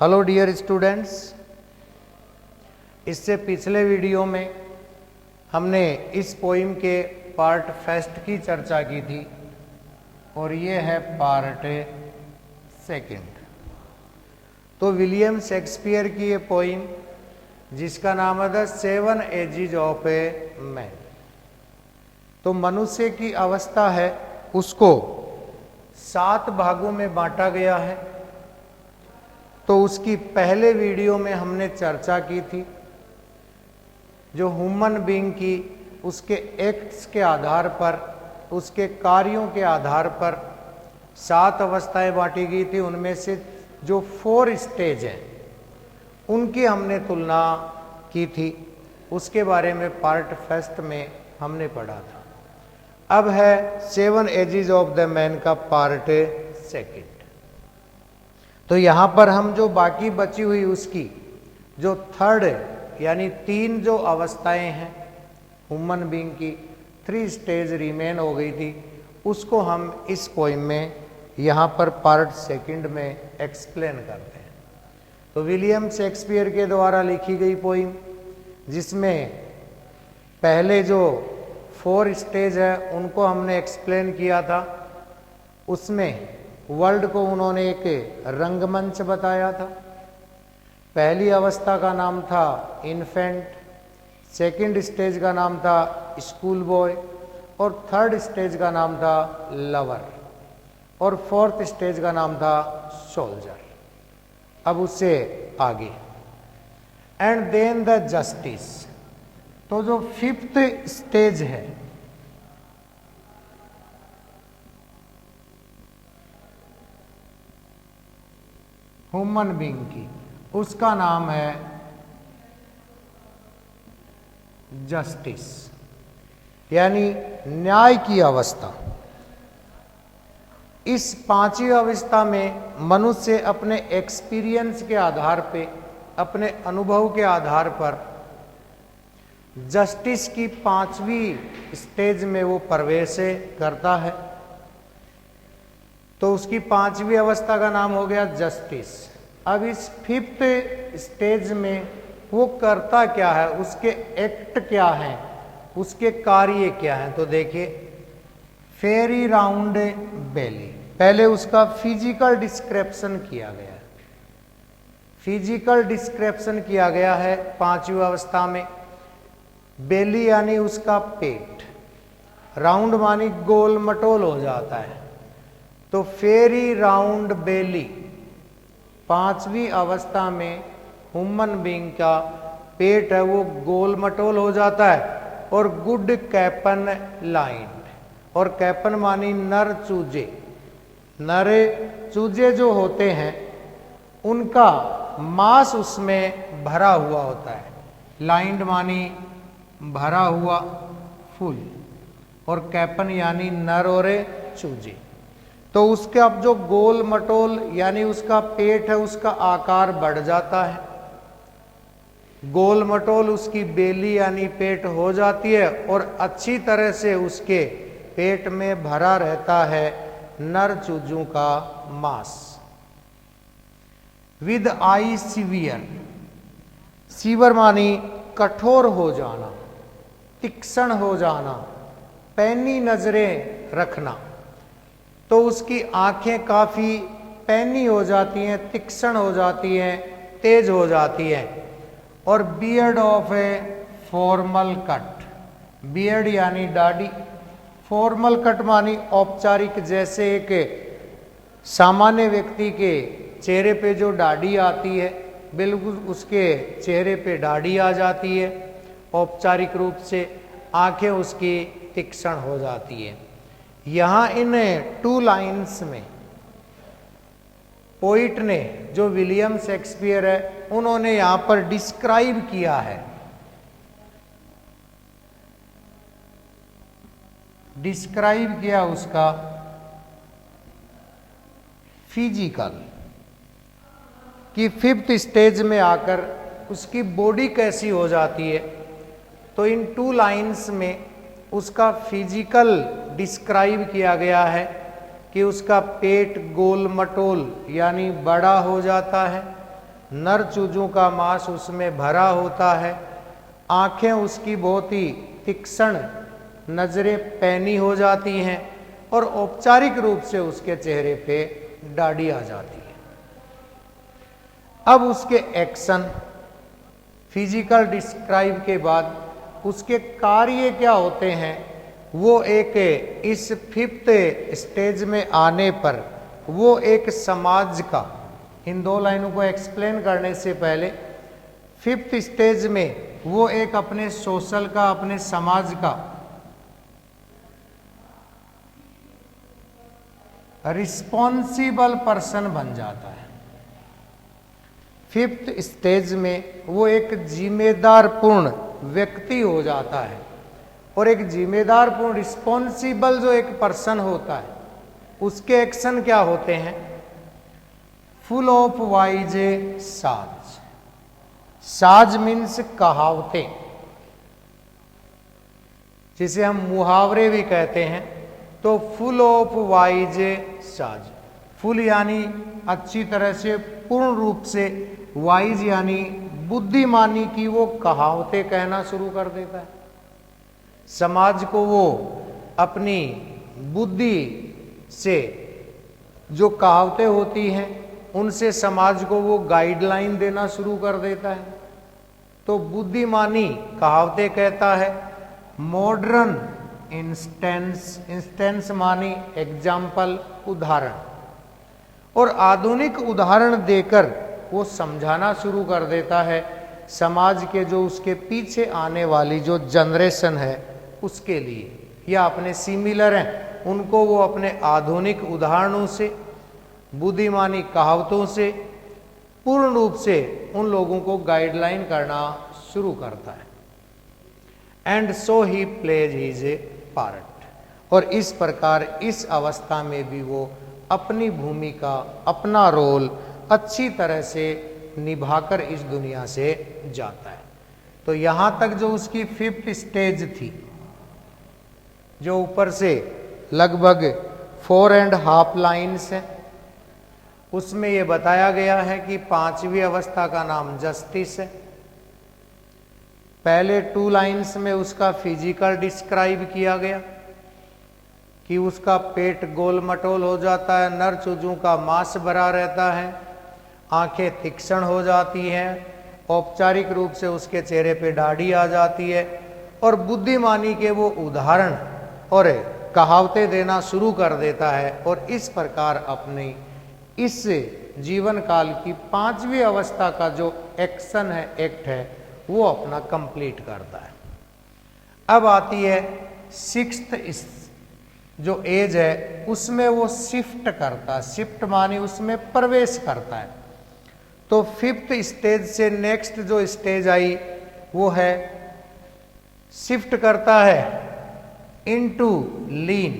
Hello dear students, इससे पिछले video में हमने इस पोइम के पार्ट फर्स्ट की चर्चा की थी और ये है पार्ट सेकंड। तो विलियम शेक्सपियर की ये पोइम जिसका नाम है the 7 ages of a man. तो मनुष्य की अवस्था है उसको 7 भागों में बांटा गया है। तो उसकी पहले वीडियो में हमने चर्चा की थी जो ह्यूमन बीइंग की उसके एक्ट्स के आधार पर, उसके कार्यों के आधार पर 7 अवस्थाएं बांटी गई थी। उनमें से जो 4 स्टेज हैं उनकी हमने तुलना की थी। उसके बारे में पार्ट फर्स्ट में हमने पढ़ा था। अब है 7 एजेस ऑफ द मैन का पार्ट सेकंड। तो यहां पर हम जो बाकी बची हुई उसकी जो थर्ड यानी 3 जो अवस्थाएं हैं ह्यूमन बीइंग की 3 स्टेज रिमेन हो गई थी, उसको हम इस पोइम में यहां पर पार्ट सेकंड में एक्सप्लेन करते हैं। तो विलियम शेक्सपियर के द्वारा लिखी गई पोइम जिसमें पहले जो 4 स्टेज है उनको हमने एक्सप्लेन किया था। उसमें वर्ल्ड को उन्होंने एक रंगमंच बताया था। पहली अवस्था का नाम था इन्फेंट, सेकंड स्टेज का नाम था स्कूल बॉय और थर्ड स्टेज का नाम था लवर और फोर्थ स्टेज का नाम था सोल्जर। अब उससे आगे एंड देन द जस्टिस। तो जो 5th स्टेज है ह्यूमन बीइंग की, उसका नाम है जस्टिस यानी न्याय की अवस्था। इस 5वीं अवस्था में मनुष्य अपने एक्सपीरियंस के आधार पे, अपने अनुभव के आधार पर जस्टिस की 5वीं स्टेज में वो प्रवेश करता है। तो उसकी 5वीं अवस्था का नाम हो गया जस्टिस। अब इस 5th स्टेज में वो करता क्या है, उसके एक्ट क्या हैं, उसके कार्य क्या हैं। तो देखिए फेरी राउंड बेली, पहले उसका फिजिकल डिस्क्रिप्शन किया गया है। फिजिकल डिस्क्रिप्शन किया गया है 5वीं अवस्था में। बेली यानी उसका पेट, राउंड मानी गोल मटोल हो जाता है। तो फेरी राउंड बेली 5वीं अवस्था में ह्यूमन बीइंग का पेट है वो गोल मटोल हो जाता है और गुड कैपन लाइंड, और कैपन मानी नर चूजे, नरे चूजे जो होते हैं उनका मांस उसमें भरा हुआ होता है। लाइंड मानी भरा हुआ फुल और कैपन यानी नर और चूजे। तो उसके अब जो गोल मटोल यानी उसका पेट है उसका आकार बढ़ जाता है। गोल मटोल उसकी बेली यानी पेट हो जाती है और अच्छी तरह से उसके पेट में भरा रहता है नर चूजों का मांस। विद आई सीवियर, सीवर मानी कठोर हो जाना, तीक्ष्ण हो जाना, पैनी नजरें रखना। तो उसकी आंखें काफी पैनी हो जाती हैं, तीक्ष्ण हो जाती हैं, तेज हो जाती हैं। और beard of a formal cut, beard यानी दाढ़ी, फॉर्मल कट मानी औपचारिक, जैसे एक सामान्य व्यक्ति के चेहरे पे जो दाढ़ी आती है बिल्कुल उसके चेहरे पे दाढ़ी आ जाती है औपचारिक रूप से। आंखें उसकी तीक्ष्ण हो जाती है। यहां इन 2 लाइन्स में पोइट ने, जो विलियम शेक्सपियर है, उन्होंने यहां पर डिस्क्राइब किया है, डिस्क्राइब किया उसका फिजिकल कि 5th स्टेज में आकर उसकी बॉडी कैसी हो जाती है। तो इन 2 लाइन्स में उसका फिजिकल डिस्क्राइब किया गया है कि उसका पेट गोल मटोल यानी बड़ा हो जाता है नर चूजों का मांस उसमें भरा होता है, आंखें उसकी बहुत ही तीक्ष्ण, नजरें पैनी हो जाती हैं और औपचारिक रूप से उसके चेहरे पे दाढ़ी आ जाती है। अब उसके एक्शन फिजिकल डिस्क्राइब के बाद उसके कार्य क्या होते हैं, वो एक इस 5th स्टेज में आने पर वो एक समाज का, इन 2 लाइनों को एक्सप्लेन करने से पहले 5th स्टेज में वो एक अपने सोशल का, अपने समाज का रिस्पॉन्सिबल पर्सन बन जाता है। 5th स्टेज में वो एक जिम्मेदार पूर्ण व्यक्ति हो जाता है और एक जिम्मेदार पूर्ण रिस्पॉन्सिबल जो एक पर्सन होता है उसके एक्शन क्या होते हैं, फुल ऑफ वाइज साज। साज मीन्स कहावतें, जिसे हम मुहावरे भी कहते हैं। तो फुल ऑफ वाइज साज, फुल यानी अच्छी तरह से, पूर्ण रूप से, वाइज यानी बुद्धिमानी की वो कहावतें कहना शुरू कर देता है। समाज को वो अपनी बुद्धि से जो कहावतें होती हैं उनसे समाज को वो गाइडलाइन देना शुरू कर देता है। तो बुद्धिमानी कहावतें कहता है। मॉडर्न इंस्टेंस, इंस्टेंस मानी एग्जाम्पल, उदाहरण, और आधुनिक उदाहरण देकर वो समझाना शुरू कर देता है समाज के जो उसके पीछे आने वाली जो जनरेशन है उसके लिए, या अपने सिमिलर हैं उनको वो अपने आधुनिक उदाहरणों से, बुद्धिमानी कहावतों से पूर्ण रूप से उन लोगों को गाइडलाइन करना शुरू करता है। And so he plays his A part, और इस प्रकार इस अवस्था में भी वो अपनी भूमिका, अपना रोल अच्छी तरह से निभाकर इस दुनिया से जाता है। तो यहां तक जो उसकी 5th स्टेज थी, जो ऊपर से लगभग 4.5 लाइन्स है, उसमें यह बताया गया है कि 5वीं अवस्था का नाम जस्टिस है। पहले 2 लाइन्स में उसका फिजिकल डिस्क्राइब किया गया कि उसका पेट गोल मटोल हो जाता है, नर चूजों का मांस भरा रहता है, आंखें तीक्ष्ण हो जाती हैं, औपचारिक रूप से उसके चेहरे पे दाढ़ी आ जाती है, और बुद्धिमानी के वो उदाहरण और कहावतें देना शुरू कर देता है। और इस प्रकार अपनी इस जीवन काल की 5वीं अवस्था का जो एक्शन है, एक्ट है, वो अपना कंप्लीट करता है। अब आती है 6th जो एज है, उसमें वो शिफ्ट करता है। शिफ्ट मानी उसमें प्रवेश करता है। तो 5th स्टेज से नेक्स्ट जो स्टेज आई वो है, शिफ्ट करता है इनटू लीन,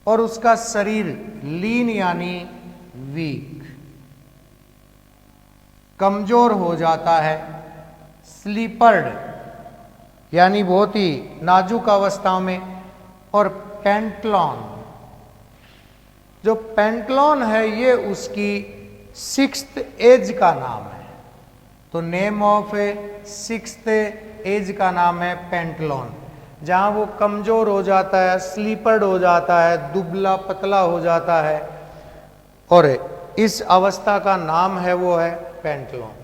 और उसका शरीर लीन यानी वीक, कमजोर हो जाता है। स्लीपर्ड यानी बहुत ही नाजुक अवस्था में, और पेंटलॉन, जो पेंटलॉन है ये उसकी 6th एज का नाम है। तो नेम ऑफ 6th एज का नाम है पेंटलॉन, जहां वो कमजोर हो जाता है, स्लीपर्ड हो जाता है, दुबला पतला हो जाता है, और इस अवस्था का नाम है वो है पेंटलॉन।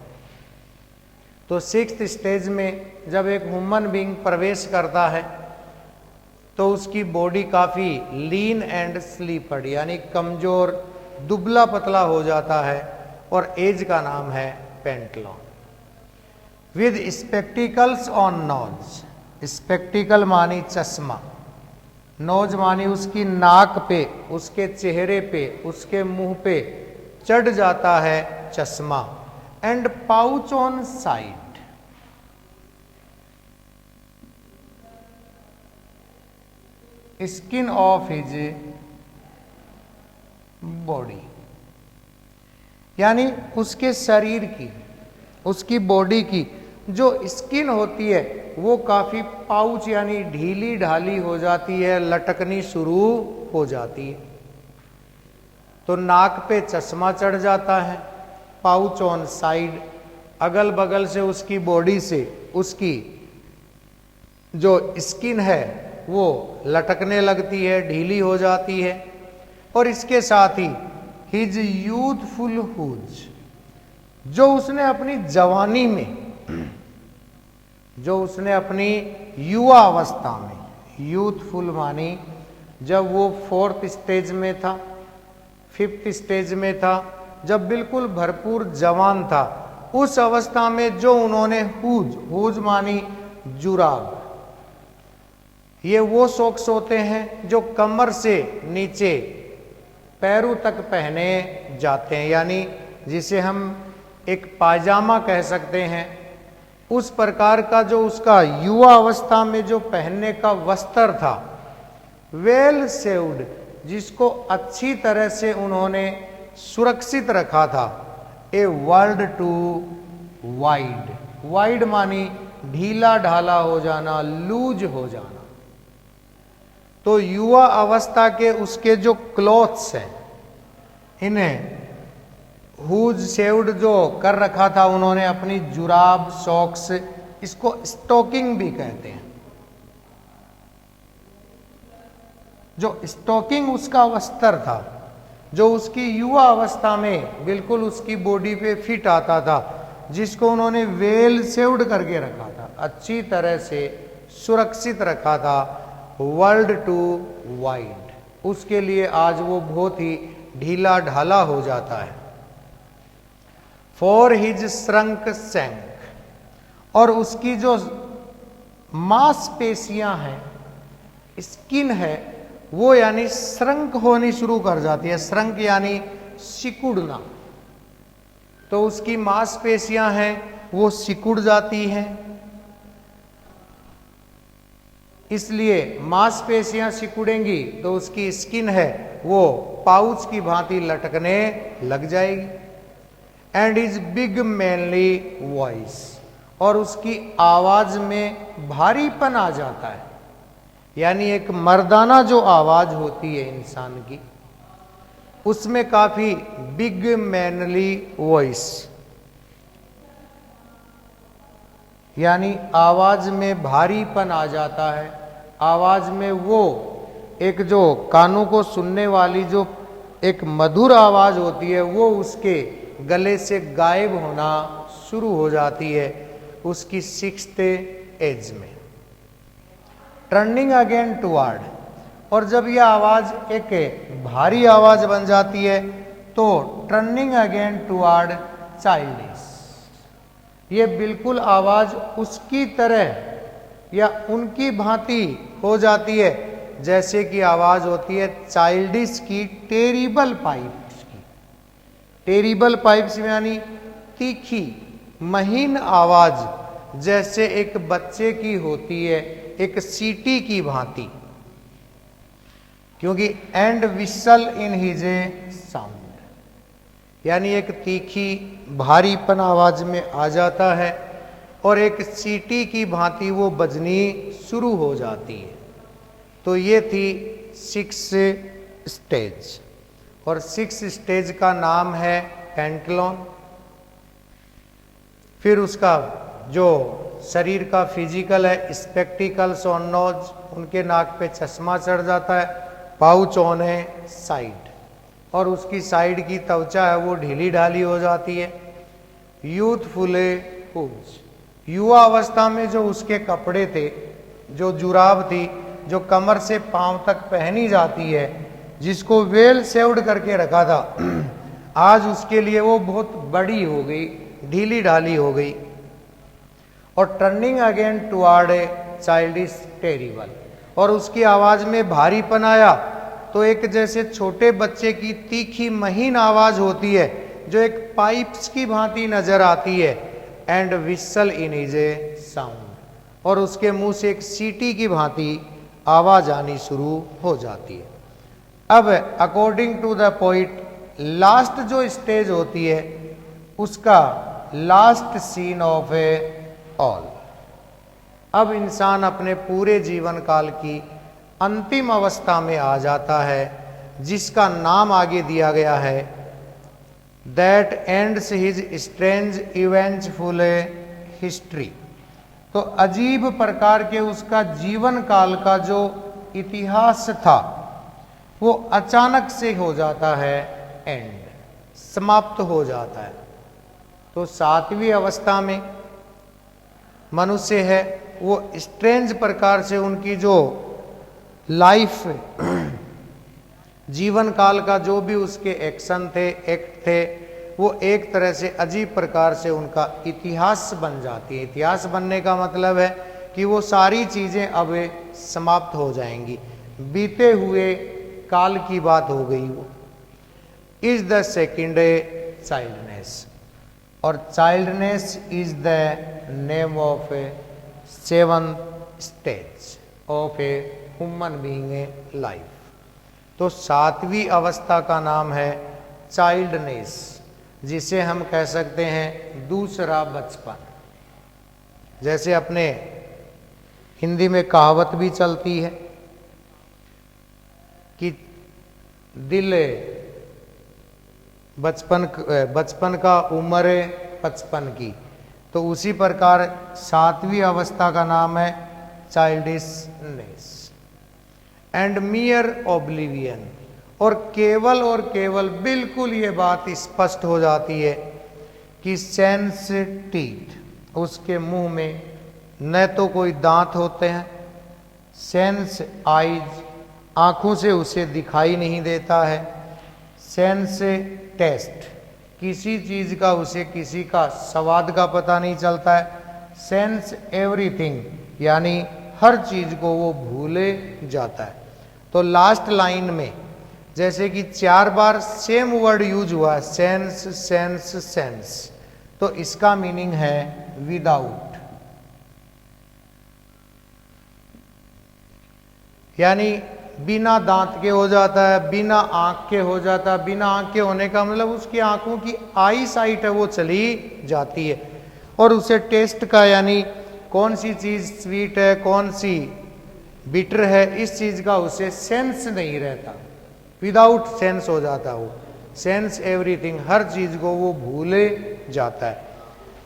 तो 6th स्टेज में जब एक ह्यूमन बीइंग प्रवेश करता है तो उसकी बॉडी काफी लीन एंड स्लीपर्ड यानी कमजोर, दुबला पतला हो जाता है, और एज का नाम है pantaloon. With spectacles on nose, spectacle मानी चश्मा, नोज मानी उसकी नाक पे, उसके चेहरे पे, उसके मुंह पे चढ़ जाता है चश्मा। And pouch on side, skin of his body, यानी उसके शरीर की, उसकी बॉडी की जो स्किन होती है वो काफी पाउच यानी ढीली ढाली हो जाती है, लटकनी शुरू हो जाती है। तो नाक पे चश्मा चढ़ जाता है, पाउच ऑन साइड, अगल बगल से उसकी बॉडी से उसकी जो स्किन है वो लटकने लगती है, ढीली हो जाती है। और इसके साथ ही हिज यूथफुल हुज, जो उसने अपनी जवानी में, जो उसने अपनी युवा अवस्था में, यूथफुल मानी जब वो 4th स्टेज में था, 5th स्टेज में था, जब बिल्कुल भरपूर जवान था, उस अवस्था में जो उन्होंने हुज, हुज मानी जुराब, ये वो सॉक्स होते हैं जो कमर से नीचे पैरों तक पहने जाते हैं, यानी जिसे हम एक पायजामा कह सकते हैं। उस प्रकार का जो उसका युवा अवस्था में जो पहनने का वस्त्र था, वेल सेव्ड, जिसको अच्छी तरह से उन्होंने सुरक्षित रखा था। A world to wide, wide मानी ढीला ढाला हो जाना, लूज हो जाना। तो युवा अवस्था के उसके जो क्लॉथ्स हैं, इन्हें हुज सेव्ड जो कर रखा था उन्होंने, अपनी जुराब, सॉक्स, इसको स्टॉकिंग भी कहते हैं। जो स्टॉकिंग उसका वस्त्र था, जो उसकी युवा अवस्था में बिल्कुल उसकी बॉडी पे फिट आता था, जिसको उन्होंने वेल सेव्ड करके रखा था, अच्छी तरह से सुरक्षित रखा था, वर्ल्ड टू वाइड, उसके लिए आज वो बहुत ही ढीला ढाला हो जाता है। फॉर हिज श्रंक सैंक, और उसकी जो मांसपेशियां हैं, स्किन है, वो यानी श्रंक होनी शुरू कर जाती है। श्रंक यानी सिकुड़ना, तो उसकी मांसपेशियां हैं वो सिकुड़ जाती हैं। इसलिए मांसपेशियां सिकुड़ेंगी तो उसकी स्किन है वो पाउच की भांति लटकने लग जाएगी। And is big manly voice, और उसकी आवाज में भारीपन आ जाता है, यानी एक मर्दाना जो आवाज होती है इंसान की, उसमें काफी बिग मैनली वॉइस, यानी आवाज में भारीपन आ जाता है। आवाज में वो एक जो कानों को सुनने वाली जो एक मधुर आवाज होती है, वो उसके गले से गायब होना शुरू हो जाती है उसकी 6th एज में। टर्निंग अगेन टुवर्ड, और जब यह आवाज एक भारी आवाज बन जाती है तो टर्निंग अगेन टुवर्ड चाइल्डिश, ये बिल्कुल आवाज उसकी तरह या उनकी भांति हो जाती है जैसे कि आवाज होती है चाइल्डिश की, टेरिबल पाइप्स की। टेरिबल पाइप्स यानी तीखी महीन आवाज जैसे एक बच्चे की होती है, एक सीटी की भांति, क्योंकि and whistle in his A sound, यानी एक तीखी भारीपन आवाज में आ जाता है और एक सीटी की भांति वो बजनी शुरू हो जाती है। तो ये थी 6th स्टेज, और 6th स्टेज का नाम है पेंटलॉन। फिर उसका जो शरीर का फिजिकल है, स्पेक्टिकल्स ऑन नोज, उनके नाक पे चश्मा चढ़ जाता है, पाउच ऑन है साइड, और उसकी साइड की त्वचा है वो ढीली ढाली हो जाती है। यूथफुल हुज, युवा अवस्था में जो उसके कपड़े थे, जो जुराब थी, जो कमर से पांव तक पहनी जाती है, जिसको वेल सेव्ड करके रखा था, आज उसके लिए वो बहुत बड़ी हो गई, ढीली ढाली हो गई। और टर्निंग अगेन टुवर्ड ए चाइल्डिश टेरिबल, और उसकी आवाज में भारीपन आया तो एक जैसे छोटे बच्चे की तीखी महीन आवाज होती है जो एक पाइप्स की भांति नजर आती है। And whistle in is a sound, और उसके मुंह से एक सीटी की भांति आवाज आनी शुरू हो जाती है। अब according to the poet, last जो स्टेज होती है उसका last scene of a all, अब इंसान अपने पूरे जीवन काल की अंतिम अवस्था में आ जाता है, जिसका नाम आगे दिया गया है that ends his strange eventful history. तो अजीब प्रकार के उसका जीवन काल का जो इतिहास था वो अचानक से हो जाता है एंड, समाप्त हो जाता है। तो 7वीं अवस्था में मनुष्य है वो स्ट्रेंज प्रकार से उनकी जो लाइफ जीवन काल का जो भी उसके एक्शन थे, एक्ट थे, वो एक तरह से अजीब प्रकार से उनका इतिहास बन जाती है। इतिहास बनने का मतलब है कि वो सारी चीजें अब समाप्त हो जाएंगी, बीते हुए काल की बात हो गई। वो इज द सेकेंड चाइल्डनेस, और childness is the name of a 7th stage of a human being life. तो 7वीं अवस्था का नाम है चाइल्डनेस, जिसे हम कह सकते हैं दूसरा बचपन। जैसे अपने हिंदी में कहावत भी चलती है कि दिल बचपन का उम्र 55 की। तो उसी प्रकार 7वीं अवस्था का नाम है चाइल्डिशनेस एंड मियर ओब्लिवियन। और केवल बिल्कुल ये बात स्पष्ट हो जाती है कि सेंस टीथ, उसके मुंह में न तो कोई दांत होते हैं, सेंस आइज, आंखों से उसे दिखाई नहीं देता है, सेंस टेस्ट, किसी चीज का उसे किसी का स्वाद का पता नहीं चलता है, सेंस एवरीथिंग, यानी हर चीज को वो भूले जाता है। तो लास्ट लाइन में जैसे कि 4 बार सेम वर्ड यूज हुआ, सेंस सेंस सेंस, तो इसका मीनिंग है विदाउट, यानी बिना दांत के हो जाता है, बिना आंख के हो जाता है। बिना आंख के होने का मतलब उसकी आंखों की आई साइट है वो चली जाती है, और उसे टेस्ट का, यानी कौन सी चीज स्वीट है कौन सी बिटर है, इस चीज का उसे सेंस नहीं रहता, विदाउट सेंस हो जाता है वो, सेंस एवरीथिंग, हर चीज को वो भूले जाता है।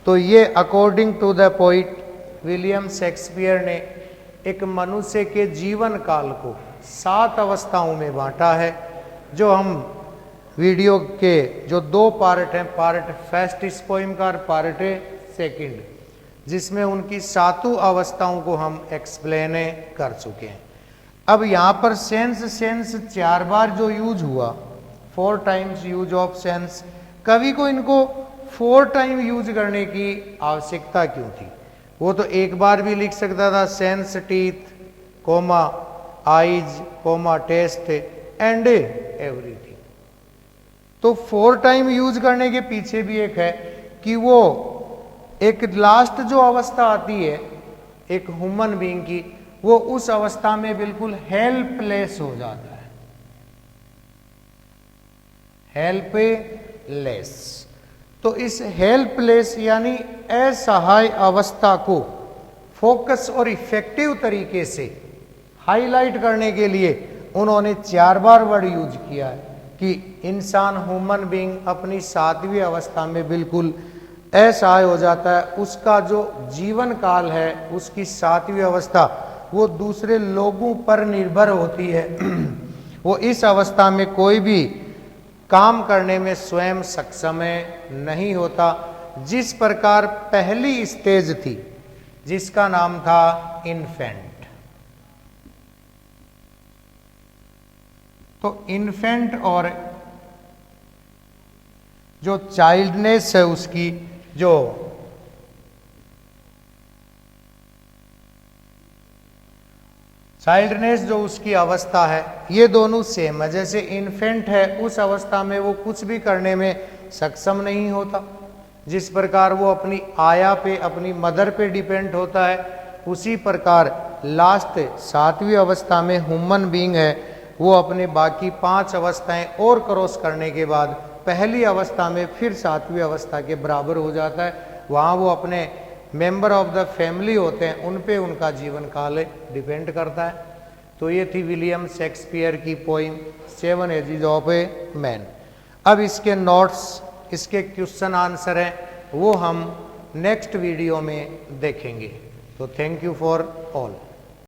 तो ये according to the poet William Shakespeare ने एक मनुष्य के जीवन काल को 7 अवस्थाओं में बांटा है, जो हम वीडियो के जो 2 पार्ट हैं, पार्ट फर्स्ट इस पोइम का और पार्ट सेकंड, जिसमें उनकी 7 अवस्थाओं को हम एक्सप्लेन कर चुके हैं। अब यहाँ पर सेंस 4 बार जो यूज हुआ, 4 टाइम्स यूज ऑफ सेंस, कवि को इनको 4 टाइम यूज करने की आवश्यकता क्यों थी? वो तो एक बार भी लिख सकता था, sans teeth comma eyes comma taste and everything. तो 4 टाइम यूज करने के पीछे भी एक है कि वो एक लास्ट जो अवस्था आती है एक ह्यूमन बीइंग की, वो उस अवस्था में बिल्कुल हेल्पलेस हो जाता है, हेल्पलेस। तो इस हेल्पलेस यानी असहाय अवस्था को फोकस और इफेक्टिव तरीके से हाईलाइट करने के लिए उन्होंने 4 बार वर्ड यूज किया है कि इंसान ह्यूमन बीइंग अपनी 7वीं अवस्था में बिल्कुल असहाय हो जाता है। उसका जो जीवन काल है, उसकी 7वीं अवस्था, वो दूसरे लोगों पर निर्भर होती है। वो इस अवस्था में कोई भी काम करने में स्वयं सक्षम नहीं होता। जिस प्रकार पहली स्टेज थी जिसका नाम था इन्फेंट, तो इन्फेंट और जो चाइल्डनेस है उसकी जो चाइल्डनेस जो उसकी अवस्था है, ये दोनों सेम है। जैसे इन्फेंट है, उस अवस्था में वो कुछ भी करने में सक्षम नहीं होता, जिस प्रकार वो अपनी आया पे, अपनी मदर पे डिपेंड होता है, उसी प्रकार लास्ट 7वीं अवस्था में ह्यूमन बीइंग है, वो अपने बाकी 5 अवस्थाएं और क्रॉस करने के बाद पहली अवस्था में फिर 7वीं अवस्था के बराबर हो जाता है। वहाँ वो अपने मेंबर ऑफ द फैमिली होते हैं, उन पे उनका जीवन काल डिपेंड करता है। तो ये थी विलियम शेक्सपियर की poem 7 ages of a man. अब इसके नोट्स इसके क्वेश्चन आंसर हैं वो हम नेक्स्ट वीडियो में देखेंगे। तो थैंक यू फॉर ऑल।